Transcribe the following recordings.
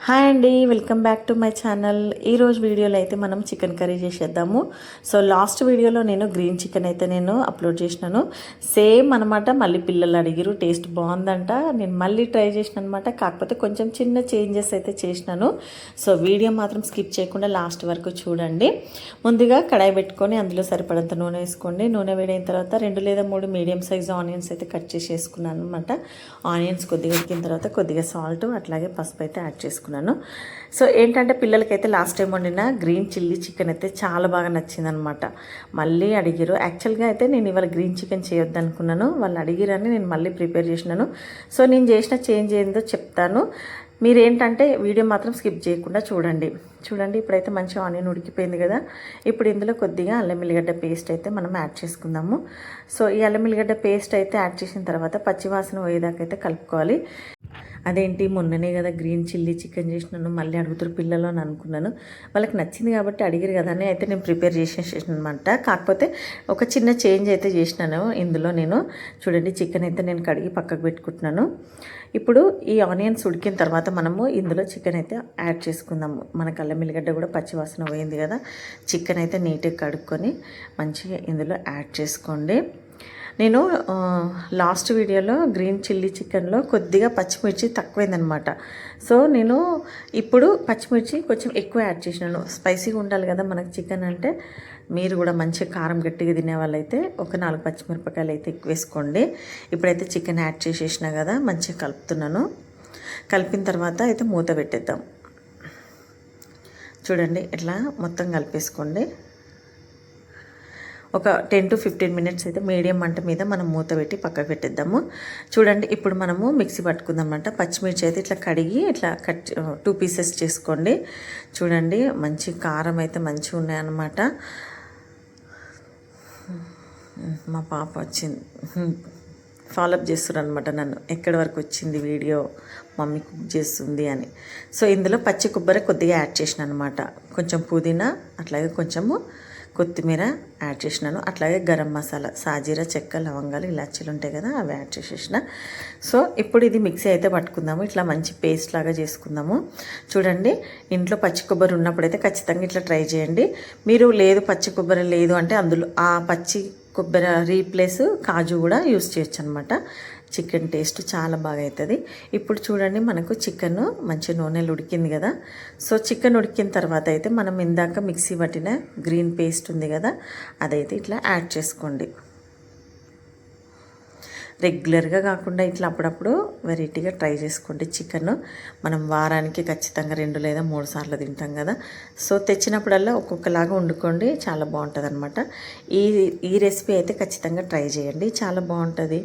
Hi అండి, welcome back to my channel. ఈరోజు వీడియోలో అయితే మనం చికెన్ కర్రీ చేసేద్దాము. సో లాస్ట్ వీడియోలో నేను గ్రీన్ చికెన్ అయితే నేను అప్లోడ్ చేసినాను. సేమ్ అనమాట. మళ్ళీ పిల్లలు అడిగిరు, టేస్ట్ బాగుందంట. నేను మళ్ళీ ట్రై చేసిన అనమాట. కాకపోతే కొంచెం చిన్న చేంజెస్ అయితే చేసినాను. సో వీడియో మాత్రం స్కిప్ చేయకుండా లాస్ట్ వరకు చూడండి. ముందుగా కడాయి పెట్టుకొని అందులో సరిపడంత నూనె వేసుకోండి. నూనె వేడైన తర్వాత 2 లేదా 3 మీడియం సైజు ఆనియన్స్ అయితే కట్ చేసి వేసుకున్నాను అనమాట. ఆనియన్స్ కొద్దిగా ఉడికిన తర్వాత కొద్దిగా సాల్ట్ అట్లాగే పసుపు అయితే యాడ్ చేసుకున్నాను. సో ఏంటంటే పిల్లలకైతే లాస్ట్ టైం వండిన గ్రీన్ చిల్లీ చికెన్ అయితే చాలా బాగా నచ్చిందనమాట. మళ్ళీ అడిగిరు. యాక్చువల్గా అయితే నేను ఇవాళ గ్రీన్ చికెన్ చేయొద్దు అనుకున్నాను. వాళ్ళు అడిగిరని నేను మళ్ళీ ప్రిపేర్ చేసినాను. సో నేను చేసిన చేంజ్ ఏందో చెప్తాను. మీరేంటంటే వీడియో మాత్రం స్కిప్ చేయకుండా చూడండి. ఇప్పుడైతే మంచిగా ఆనియన్ ఉడికిపోయింది కదా. ఇప్పుడు ఇందులో కొద్దిగా అల్లం ఎల్లిగడ్డ పేస్ట్ అయితే మనం యాడ్ చేసుకుందాము. సో ఈ అల్లం ఎల్లిగడ్డ పేస్ట్ అయితే యాడ్ చేసిన తర్వాత పచ్చివాసన పోయేదాకా అయితే కలుపుకోవాలి. అదేంటి మొన్ననే కదా గ్రీన్ చిల్లీ చికెన్ చేసినాను, మళ్ళీ అడుగుతారు పిల్లలు అని అనుకున్నాను. వాళ్ళకి నచ్చింది కాబట్టి అడిగారు కదా అని అయితే నేను ప్రిపేర్ చేసేసాను అనమాట. కాకపోతే ఒక చిన్న చేంజ్ అయితే చేసినాను ఇందులో. నేను చూడండి, చికెన్ అయితే నేను కడిగి పక్కకు పెట్టుకుంటున్నాను. ఇప్పుడు ఈ ఆనియన్స్ ఉడికిన తర్వాత మనము ఇందులో చికెన్ అయితే యాడ్ చేసుకుందాము. మనకు అల్లం ఎల్లిగడ్డ కూడా పచ్చివాసన పోయింది కదా. చికెన్ అయితే నీట్గా కడుక్కొని మంచిగా ఇందులో యాడ్ చేసుకోండి. నేను లాస్ట్ వీడియోలో గ్రీన్ చిల్లీ చికెన్లో కొద్దిగా పచ్చిమిర్చి తక్కువైందనమాట. సో నేను ఇప్పుడు పచ్చిమిర్చి కొంచెం ఎక్కువ యాడ్ చేసినాను. స్పైసీగా ఉండాలి కదా మనకు చికెన్ అంటే. మీరు కూడా మంచిగా కారం గట్టిగా తినే వాళ్ళైతే ఒక 4 పచ్చిమిరపకాయలు అయితే ఎక్కువ వేసుకోండి. ఇప్పుడైతే చికెన్ యాడ్ చేసేసినా కదా, మంచిగా కలుపుతున్నాను. కలిపిన తర్వాత అయితే మూత పెట్టేద్దాం. చూడండి, ఇట్లా మొత్తం కలిపేసుకోండి. ఒక 10 to 15 మినిట్స్ అయితే మీడియం మంట మీద మనం మూత పెట్టి పక్కకు పెట్టేద్దాము. చూడండి, ఇప్పుడు మనము మిక్సీ పట్టుకుందామంట. పచ్చిమిర్చి అయితే ఇట్లా కడిగి ఇట్లా 2 పీసెస్ చేసుకోండి. చూడండి, మంచి కారం అయితే మంచిగా ఉన్నాయన్నమాట. మా పాప వచ్చింది, ఫాలోఅప్ చేస్తున్నారు అనమాట నన్ను, ఎక్కడి వరకు వచ్చింది వీడియో, మమ్మీ కుక్ చేస్తుంది అని. సో ఇందులో పచ్చి కొబ్బరి కొద్దిగా యాడ్ చేసిన అనమాట. కొంచెం పుదీనా అట్లాగే కొంచెము కొత్తిమీర యాడ్ చేసినాను. అట్లాగే గరం మసాలా, సాజీరా, చెక్క, లవంగాలు, ఇలాచీలు ఉంటాయి కదా, అవి యాడ్ చేసేసిన. సో ఇప్పుడు ఇది మిక్సీ అయితే పట్టుకుందాము. ఇట్లా మంచి పేస్ట్ లాగా చేసుకుందాము. చూడండి, ఇంట్లో పచ్చి కొబ్బరి ఉన్నప్పుడైతే ఖచ్చితంగా ఇట్లా ట్రై చేయండి. మీరు లేదు పచ్చి కొబ్బరి లేదు అంటే అందులో ఆ పచ్చి కొబ్బరి రీప్లేస్ కాజు కూడా యూస్ చేయొచ్చు అనమాట. చికెన్ టేస్ట్ చాలా బాగా అవుతుంది. ఇప్పుడు చూడండి, మనకు చికెన్ మంచి నూనెలు ఉడికింది కదా. సో చికెన్ ఉడికిన తర్వాత అయితే మనం ఇందాక మిక్సీ పట్టిన గ్రీన్ పేస్ట్ ఉంది కదా, అదైతే ఇట్లా యాడ్ చేసుకోండి. రెగ్యులర్గా కాకుండా ఇట్లా అప్పుడప్పుడు వెరైటీగా ట్రై చేసుకోండి. చికెన్ మనం వారానికి ఖచ్చితంగా 2 లేదా 3 సార్లు తింటాం కదా. సో తెచ్చినప్పుడల్లా ఒక్కొక్కలాగా వండుకోండి, చాలా బాగుంటుంది అనమాట. ఈ రెసిపీ అయితే ఖచ్చితంగా ట్రై చేయండి, చాలా బాగుంటుంది.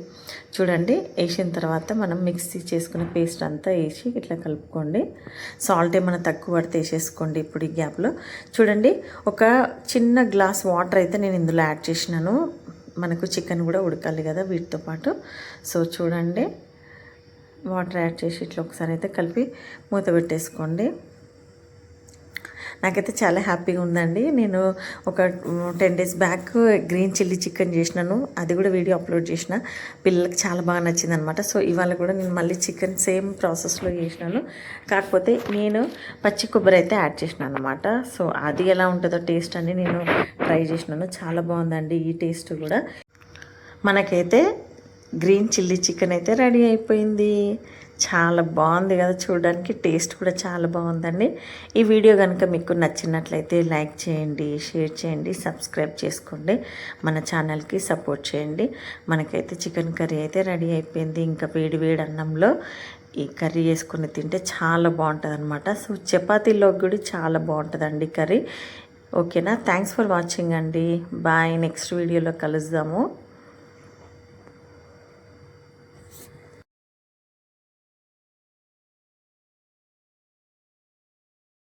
చూడండి, వేసిన తర్వాత మనం మిక్సీ చేసుకున్న పేస్ట్ అంతా వేసి ఇట్లా కలుపుకోండి. సాల్ట్ ఏమైనా తక్కువ పడితే వేసేసుకోండి. ఇప్పుడు ఈ గ్యాప్లో చూడండి, ఒక చిన్న గ్లాస్ వాటర్ అయితే నేను ఇందులో యాడ్ చేసినాను. మనకు చికెన్ కూడా ఉడకాలి కదా వీటితో పాటు. సో చూడండి, వాటర్ యాడ్ చేసి ఇట్లా ఒకసారి అయితే కలిపి మూత పెట్టేసుకోండి. నాకైతే చాలా హ్యాపీగా ఉందండి. నేను ఒక 10 days back green chilli chicken చేసినాను, అది కూడా వీడియో అప్లోడ్ చేసిన. పిల్లలకి చాలా బాగా నచ్చింది అనమాట. సో ఇవాళ కూడా నేను మళ్ళీ చికెన్ సేమ్ ప్రాసెస్లో చేసినాను. కాకపోతే నేను పచ్చి కొబ్బరి అయితే యాడ్ చేసినాను అనమాట. సో అది ఎలా ఉంటుందో టేస్ట్ అని నేను ట్రై చేసినాను. చాలా బాగుందండి ఈ టేస్ట్ కూడా. మనకైతే గ్రీన్ చిల్లీ చికెన్ అయితే రెడీ అయిపోయింది. చాలా బాగుంది కదా చూడడానికి, టేస్ట్ కూడా చాలా బాగుందండి. ఈ వీడియో కనుక మీకు నచ్చినట్లయితే లైక్ చేయండి, షేర్ చేయండి, సబ్స్క్రైబ్ చేసుకోండి, మన ఛానల్కి సపోర్ట్ చేయండి. మనకైతే చికెన్ కర్రీ అయితే రెడీ అయిపోయింది. ఇంకా వేడి వేడి అన్నంలో ఈ కర్రీ వేసుకొని తింటే చాలా బాగుంటుంది అనమాట. సో చపాతీలో కూడా చాలా బాగుంటుందండి కర్రీ. ఓకేనా? థ్యాంక్స్ ఫర్ వాచింగ్ అండి. బాయ్. నెక్స్ట్ వీడియోలో కలుద్దాము.